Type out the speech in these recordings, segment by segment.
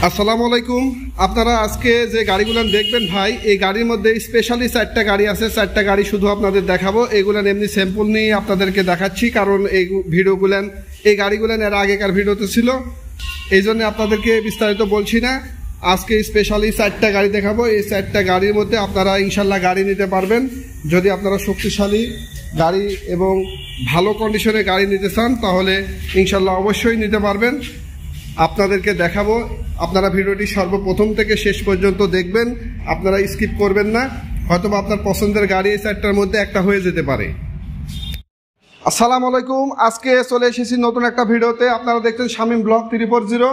আসসালামু আলাইকুম। আপনারা আজকে যে গাড়িগুলো দেখবেন ভাই, এই গাড়ির মধ্যে স্পেশালি 4টা গাড়ি আছে। 4টা গাড়ি শুধু আপনাদের দেখাবো। এইগুলান এমনি স্যাম্পল নিয়ে আপনাদেরকে দেখাচ্ছি, কারণ এই ভিডিওগুলান এই গাড়িগুলান এর আগেকার ভিডিওতে ছিল, এই জন্য আপনাদেরকে বিস্তারিত বলছি না। আজকে স্পেশালি 4টা গাড়ি দেখাবো। এই 4টা গাড়ির মধ্যে আপনারা ইনশাল্লাহ গাড়ি নিতে পারবেন। যদি আপনারা শক্তিশালী গাড়ি এবং ভালো কন্ডিশনে গাড়ি নিতে চান তাহলে ইনশাল্লাহ অবশ্যই নিতে পারবেন। আপনাদেরকে দেখাবো। আপনারা ভিডিওটি সর্বপ্রথম থেকে শেষ পর্যন্ত দেখবেন, আপনারা স্কিপ করবেন না। হয়তোবা আপনার পছন্দের গাড়ি এই 4টার মধ্যে একটা হয়ে যেতে পারে। আসসালামু আলাইকুম। আজকে চলে এসেছি নতুন একটা ভিডিওতে। আপনারা দেখছেন শামীম ব্লগ 340।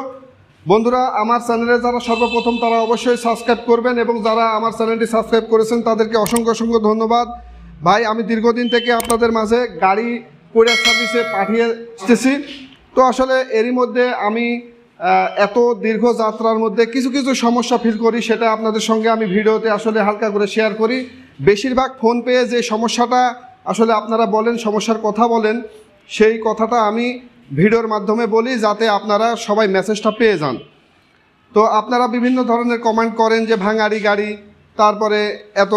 বন্ধুরা, আমার চ্যানেলে যারা সর্বপ্রথম তারা অবশ্যই সাবস্ক্রাইব করবেন, এবং যারা আমার চ্যানেলটি সাবস্ক্রাইব করেছেন তাদেরকে অসংখ্য অসংখ্য ধন্যবাদ। ভাই, আমি দীর্ঘদিন থেকে আপনাদের মাঝে গাড়ি কুরিয়ার সার্ভিসে পাঠিয়ে আসতেছি। তো আসলে এরই মধ্যে আমি এত দীর্ঘ যাত্রার মধ্যে কিছু কিছু সমস্যা ফিল করি, সেটা আপনাদের সঙ্গে আমি ভিডিওতে আসলে হালকা করে শেয়ার করি। বেশিরভাগ ফোন পেয়ে যে সমস্যাটা আসলে আপনারা বলেন, সমস্যার কথা বলেন, সেই কথাটা আমি ভিডিওর মাধ্যমে বলি যাতে আপনারা সবাই মেসেজটা পেয়ে যান। তো আপনারা বিভিন্ন ধরনের কমেন্ট করেন যে ভাঙাড়ি গাড়ি, তারপরে এত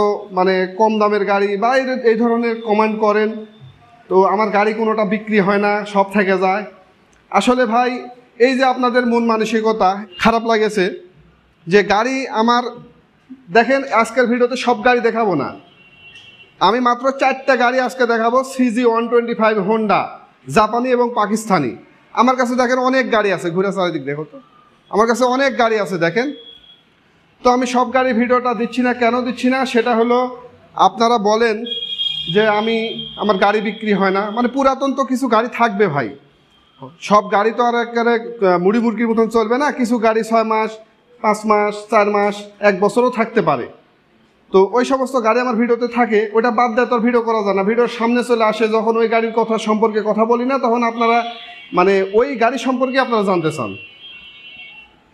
কম দামের গাড়ি বা এই ধরনের কমেন্ট করেন। তো আমার গাড়ি কোনোটা বিক্রি হয় না, সব থেকে যায়। আসলে ভাই, এই যে আপনাদের মন মানসিকতা খারাপ লাগেছে যে গাড়ি আমার দেখেন, আজকের ভিডিওতে সব গাড়ি দেখাবো না, আমি মাত্র 4টা গাড়ি আজকে দেখাবো। CG125 হোন্ডা, জাপানি এবং পাকিস্তানি। আমার কাছে দেখেন অনেক গাড়ি আছে, ঘুরে চারিদিক দেখো তো, আমার কাছে অনেক গাড়ি আছে দেখেন। তো আমি সব গাড়ি ভিডিওটা দিচ্ছি না। কেন দিচ্ছি না সেটা হলো, আপনারা বলেন যে আমার গাড়ি বিক্রি হয় না। পুরাতন তো কিছু গাড়ি থাকবে ভাই, সব গাড়ি তো আর একেবারে মুড়ি মুরগির মতন চলবে না। কিছু গাড়ি 6 মাস, 5 মাস, 4 মাস, 1 বছরও থাকতে পারে। তো ওই সমস্ত গাড়ি আমার ভিডিওতে থাকে, ওটা বাদ দেয় তো আর ভিডিও করা যায় না। ভিডিওর সামনে চলে আসে যখন ওই গাড়ির কথা সম্পর্কে কথা বলি না, তখন আপনারা ওই গাড়ি সম্পর্কে আপনারা জানতে চান।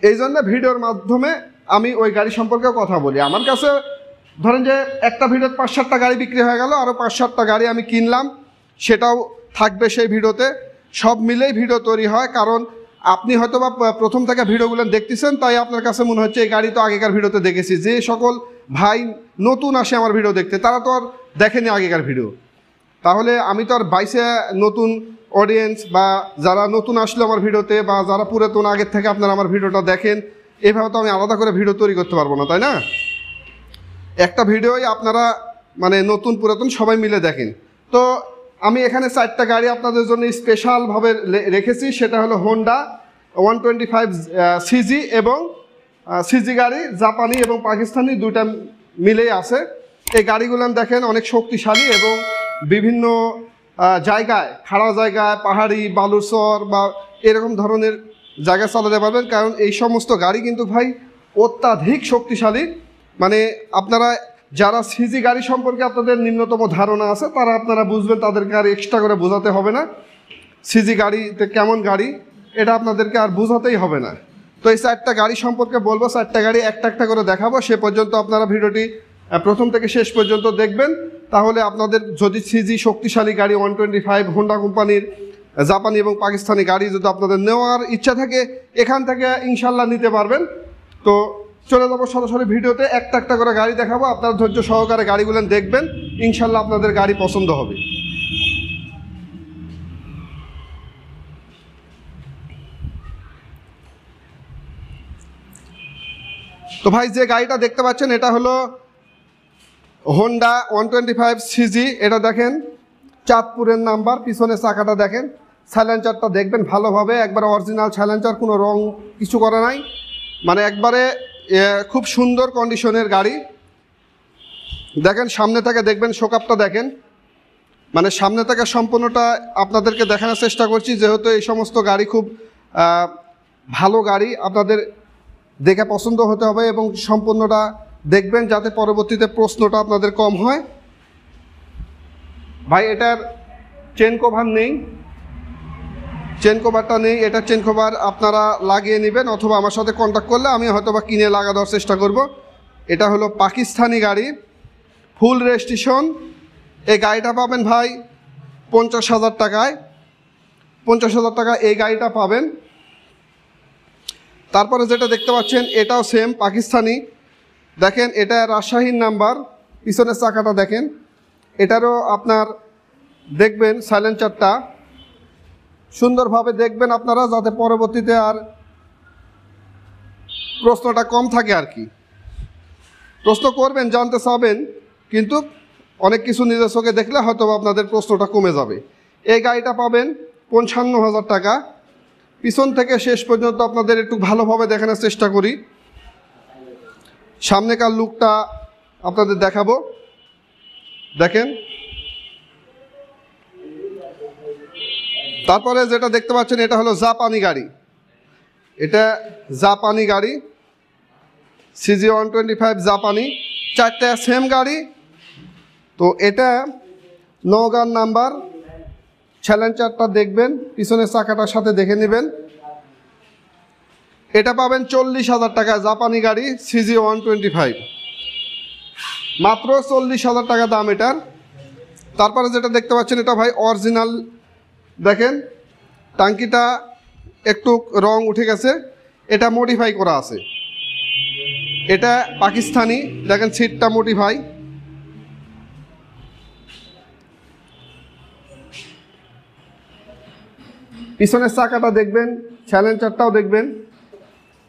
এই জন্য ভিডিওর মাধ্যমে আমি ওই গাড়ি সম্পর্কেও কথা বলি। আমার কাছে ধরেন যে একটা ভিডিওতে 5-7টা গাড়ি বিক্রি হয়ে গেল, আরও 5-7টা গাড়ি আমি কিনলাম, সেটাও থাকবে সেই ভিডিওতে। সব মিলেই ভিডিও তৈরি হয়, কারণ আপনি হয়তো বা প্রথম থেকে ভিডিওগুলো দেখতেছেন, তাই আপনার কাছে মনে হচ্ছে এই গাড়ি তো আগেকার ভিডিওতে দেখেছি। যে সকল ভাই নতুন আসে আমার ভিডিও দেখতে, তারা তো আর দেখেনি আগেকার ভিডিও। তাহলে আমি তো আর বাইসে নতুন অডিয়েন্স বা যারা নতুন আসলো আমার ভিডিওতে, বা যারা পুরাতন আগের থেকে আপনারা আমার ভিডিওটা দেখেন, এভাবে তো আমি আলাদা করে ভিডিও তৈরি করতে পারবো না, তাই না? একটা ভিডিওই আপনারা নতুন পুরাতন সবাই মিলে দেখেন। তো আমি এখানে 4টা গাড়ি আপনাদের জন্য স্পেশালভাবে রেখেছি। সেটা হলো হোন্ডা 125 CG এবং CG গাড়ি, জাপানি এবং পাকিস্তানি, দুইটা মিলেই আছে। এই গাড়িগুলো দেখেন অনেক শক্তিশালী এবং বিভিন্ন জায়গায়, খাড়া জায়গায়, পাহাড়ি, বালুচর বা এরকম ধরনের জায়গায় চালাতে পারবেন, কারণ এই সমস্ত গাড়ি কিন্তু ভাই অত্যাধিক শক্তিশালী। আপনারা যারা CG গাড়ি সম্পর্কে আপনাদের নিম্নতম ধারণা আছে, তারা আপনারা বুঝবেন, তাদেরকে আর এক্সট্রা করে বোঝাতে হবে না। CG গাড়িতে কেমন গাড়ি এটা আপনাদেরকে আর বোঝাতেই হবে না। তো এই 4টা গাড়ি সম্পর্কে বলবো, 4টা গাড়ি একটা একটা করে দেখাবো। সে পর্যন্ত আপনারা ভিডিওটি প্রথম থেকে শেষ পর্যন্ত দেখবেন। তাহলে আপনাদের যদি CG শক্তিশালী গাড়ি 125 হোন্ডা কোম্পানির, জাপানি এবং পাকিস্তানি গাড়ি যদি আপনাদের নেওয়ার ইচ্ছা থাকে, এখান থেকে ইনশাল্লাহ নিতে পারবেন। তো চলে যাবো সরাসরি ভিডিওতে, একটা একটা করে গাড়ি দেখাবো। আপনারা ধৈর্য সহকারে গাড়িগুলো দেখবেন, ইনশাল্লাহ আপনাদের গাড়ি পছন্দ হবে। তো ভাই, যে গাড়িটা দেখতে পাচ্ছেন এটা হলো হোন্ডা 125 CG। এটা দেখেন চাঁদপুরের নাম্বার, পিছনের চাকাটা দেখেন, সাইলেন্সারটা দেখবেন ভালোভাবে, একবারে অরিজিনাল সাইলেন্সার, কোনো রং কিছু করা নাই, একবারে খুব সুন্দর কন্ডিশনের গাড়ি। দেখেন সামনে থেকে দেখবেন, শোকআপটা দেখেন, সামনে থেকে সম্পূর্ণটা আপনাদেরকে দেখানোর চেষ্টা করছি, যেহেতু এই সমস্ত গাড়ি খুব ভালো গাড়ি, আপনাদের দেখে পছন্দ হতে হবে এবং সম্পূর্ণটা দেখবেন যাতে পরবর্তীতে প্রশ্নটা আপনাদের কম হয়। ভাই, এটার চেন কভার নেই, চেন কভারটা নেই। এটা চেন কভার আপনারা লাগিয়ে নেবেন, অথবা আমার সাথে কন্ট্যাক্ট করলে আমি হয়তো বা কিনে লাগা দেওয়ার চেষ্টা করব। এটা হলো পাকিস্তানি গাড়ি, ফুল রেজিস্ট্রেশন। এই গাড়িটা পাবেন ভাই 50,000 টাকায়। 50,000 টাকা এই গাড়িটা পাবেন। তারপরে যেটা দেখতে পাচ্ছেন এটাও সেম পাকিস্তানি, দেখেন এটা রাজশাহীর নাম্বার, পিছনের চাকাটা দেখেন, এটারও আপনার দেখবেন সাইলেন্সারটা সুন্দরভাবে দেখবেন আপনারা, যাতে পরবর্তীতে আর প্রশ্নটা কম থাকে আর কি। প্রশ্ন করবেন, জানতে চাবেন, কিন্তু অনেক কিছু নিজের চোখে দেখলে হয়তো আপনাদের প্রশ্নটা কমে যাবে। এই গাড়িটা পাবেন 55,000 টাকা। পিছন থেকে শেষ পর্যন্ত আপনাদের একটু ভালোভাবে দেখানোর চেষ্টা করি, সামনেকার লুকটা আপনাদের দেখাবো। দেখেন, তারপরে যেটা দেখতে পাচ্ছেন এটা হলো জাপানি গাড়ি, এটা জাপানি গাড়ি CG125 জাপানি, 4টা সেম গাড়ি। তো এটা নওগাঁর নাম্বার, সাইলেন্সারটা দেখবেন, পিছনের চাকাটার সাথে দেখে নেবেন। এটা পাবেন 40,000 টাকা, জাপানি গাড়ি CG125, মাত্র 40,000 টাকা দাম এটার। তারপরে যেটা দেখতে পাচ্ছেন এটা ভাই অরিজিনাল, দেখেন টাঙ্কিটা একটু রং উঠে গেছে, এটা মডিফাই করা আছে। এটা পাকিস্তানি, দেখেন সিটটা মডিফাই। পিছনের চাকাটা দেখবেন, সাইলেন্সারটাও দেখবেন,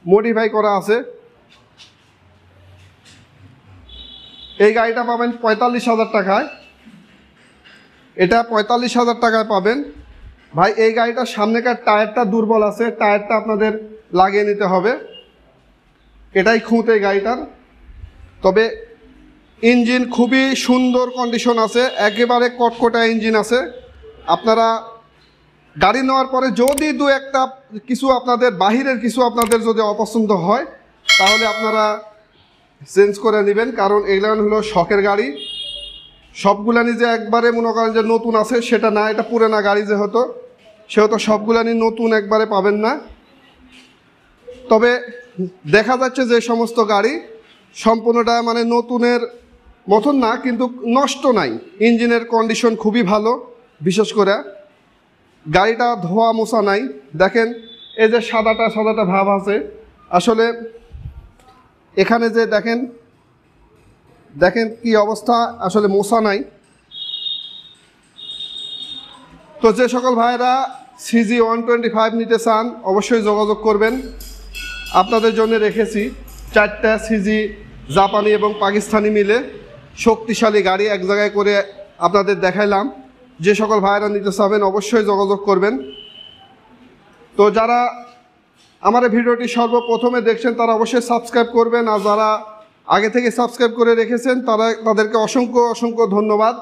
মডিফাই করা আছে। এই গাড়িটা পাবেন 45,000 টাকায়, এটা 45,000 টাকায় পাবেন। ভাই এই গাড়িটার সামনেকার টায়ারটা দুর্বল আছে, টায়ারটা আপনাদের লাগিয়ে নিতে হবে, এটাই খুঁত এই গাড়িটার। তবে ইঞ্জিন খুবই সুন্দর কন্ডিশন আছে, একেবারে কটকটা ইঞ্জিন আছে। আপনারা গাড়ি নেওয়ার পরে যদি দু একটা কিছু আপনাদের বাহিরের কিছু আপনাদের যদি অপছন্দ হয়, তাহলে আপনারা চেঞ্জ করে নেবেন, কারণ এগুলো হলো শখের গাড়ি। সবগুলানি যে একবারে মনে করেন যে নতুন আছে সেটা না, এটা পুরানা গাড়ি যেহেতু, সেহেতু সবগুলানি নতুন একবারে পাবেন না। তবে দেখা যাচ্ছে যে সমস্ত গাড়ি সম্পূর্ণটা মানে নতুনের মতন না, কিন্তু নষ্ট নাই, ইঞ্জিনের কন্ডিশন খুবই ভালো। বিশেষ করে গাড়িটা ধোয়া মোছা নাই, দেখেন এই যে সাদাটা সাদাটা ভাব আছে, আসলে এখানে যে দেখেন দেখেন কি অবস্থা, আসলে মোছা নাই। তো যে সকল ভাইয়েরা CG125 নিতে চান অবশ্যই যোগাযোগ করবেন। আপনাদের জন্য রেখেছি 4টা CG জাপানি এবং পাকিস্তানি মিলে শক্তিশালী গাড়ি এক জায়গায় করে আপনাদের দেখাইলাম। যে সকল ভাইয়েরা নিতে চাবেন অবশ্যই যোগাযোগ করবেন। তো যারা আমার ভিডিওটি সর্বপ্রথমে দেখছেন তারা অবশ্যই সাবস্ক্রাইব করবেন, আর যারা আগে থেকে সাবস্ক্রাইব করে রেখেছেন তাদেরকে অসংখ্য অসংখ্য ধন্যবাদ।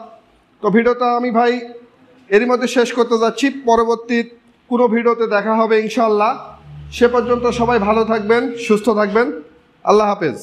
তো ভিডিওটা আমি ভাই এরই মধ্যে শেষ করতে যাচ্ছি, পরবর্তী কোনো ভিডিওতে দেখা হবে ইনশাআল্লাহ। সে পর্যন্ত সবাই ভালো থাকবেন, সুস্থ থাকবেন, আল্লাহ হাফেজ।